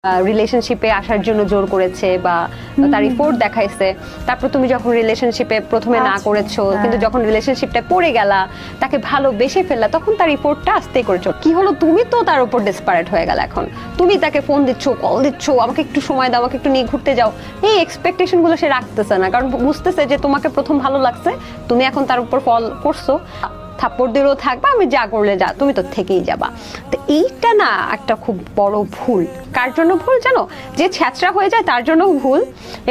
রিলেশনশিপে আসার জন্য জোর করেছে বা তার রিপোর্ট দেখাইছে, তারপর তুমি যখন রিলেশনশিপে প্রথমে না করেছো কিন্তু যখন রিলেশনশিপটা পড়ে গেলা, তাকে ভালোবেসে ফেললা, তখন তার রিপোর্টটা আসতেই করেছো। কি হলো, তুমি তো তার উপর ডেসপারেট হয়ে গেল। এখন তুমি তাকে ফোন দিচ্ছ, কল দিচ্ছ, আমাকে একটু সময় দাও, আমাকে একটু নিয়ে ঘুরতে যাও, এই এক্সপেকটেশন গুলো সে রাখতেছে না, কারণ বুঝতেছে যে তোমাকে প্রথম ভালো লাগছে, তুমি এখন তার উপর ফল করছো, থাপ্পড় দিলেও থাকবা, আমি যা করলে যা, তুমি তো থেকেই যাবা। তো এইটা না একটা খুব বড় ভুল। কার জন্য ভুল জানো? যে ছ্যাঁচড়া হয়ে যায় তার জন্যও ভুল,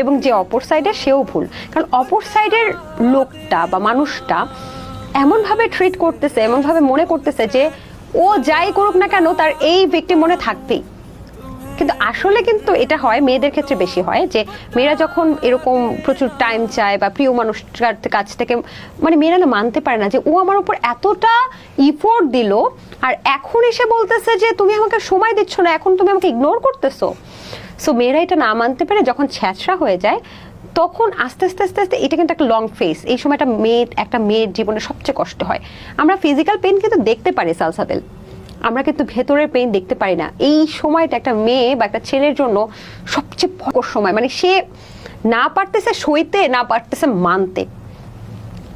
এবং যে অপর সাইডে সেও ভুল। কারণ অপর সাইডের লোকটা বা মানুষটা এমনভাবে ট্রিট করতেছে, এমনভাবে মনে করতেছে যে ও যাই করুক না কেন তার এই ভিকটিম মনে থাকবেই। কিন্তু আসলে কিন্তু এটা হয় মেয়েদের ক্ষেত্রে বেশি হয়, যে মেয়েরা যখন এরকম প্রচুর টাইম চায় বা প্রিয় মানুষটার কাছ থেকে, মানে মেয়েরা না মানতে পারে না যে ও আমার উপর এতটা ইফোর্ট দিল, আর এখন এসে বলতেছে যে তুমি আমাকে সময় দিচ্ছ না, এখন তুমি আমাকে ইগনোর করতেছো। সো মেয়েরা এটা না মানতে পারে, যখন ছ্যাঁচড়া হয়ে যায় তখন আস্তে আস্তে আস্তে আস্তে এটা কিন্তু একটা লং ফেজ। এই সময়টা একটা মেয়ের জীবনে সবচেয়ে কষ্ট হয়। আমরা ফিজিক্যাল পেইন কিন্তু দেখতে পারি সালসাবিল, আমরা কিন্তু ভেতরের পেইন দেখতে পারি না। এই সময়টা একটা মেয়ে বা একটা ছেলের জন্য সবচেয়ে ভয়ঙ্কর সময়, মানে সে না পারতেছে সইতে, না পারতেছে মানতে।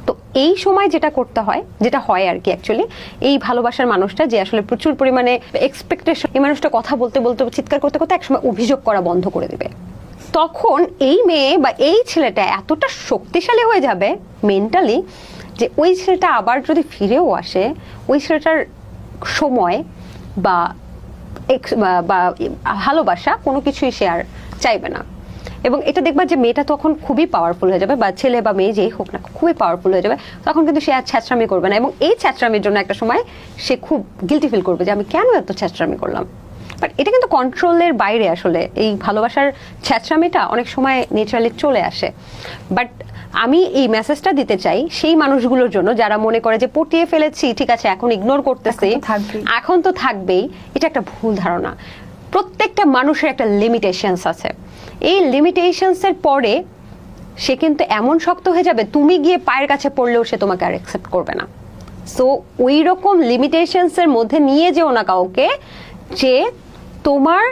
তো এই সময় যেটা করতে হয়, যেটা হয় আর কি অ্যাকচুয়ালি, এই ভালোবাসার মানুষটা যে আসলে প্রচুর পরিমাণে এক্সপেকটেশন, এই মানুষটা কথা বলতে বলতে চিৎকার করতে করতে একসময় অভিযোগ করা বন্ধ করে দেবে। তখন এই মেয়ে বা এই ছেলেটা এতটা শক্তিশালী হয়ে যাবে মেন্টালি, যে ওই ছেলেটা আবার যদি ফিরেও আসে, ওই ছেলেটার সময় বা ভালোবাসা কোনো কিছুই সে আর চাইবে না। এবং এটা দেখবা যে মেয়েটা তখন খুবই পাওয়ারফুল হয়ে যাবে, বা ছেলে বা মেয়ে যেই হোক না খুবই পাওয়ারফুল হয়ে যাবে। তখন কিন্তু সে আর ছ্যাঁচড়ামি করবে না, এবং এই ছ্যাঁচড়ামির জন্য একটা সময় সে খুব গিল্টি ফিল করবে যে আমি কেন এত ছ্যাঁচড়ামি করলাম। বাট এটা কিন্তু কন্ট্রোলের বাইরে। আসলে এই ভালোবাসার ছ্যাঁচড়ামিটা অনেক সময় ন্যাচারালি চলে আসে। বাট আমি এই মেসেজটা দিতে চাই সেই মানুষগুলোর জন্য যারা মনে করে যে পটিয়ে ফেলেছি, ঠিক আছে এখন ইগনোর করতেছি, এখন তো থাকবেই। এটা একটা ভুল ধারণা। প্রত্যেকটা মানুষের একটা লিমিটেশনস আছে। এই লিমিটেশনসের পরে সে কিন্তু এমন শক্ত হয়ে যাবে, তুমি গিয়ে পায়ের কাছে পড়লেও সে তোমাকে আর অ্যাকসেপ্ট করবে না। সো ওই রকম লিমিটেশনসের মধ্যে নিয়ে যেও না কাউকে, যে তোমার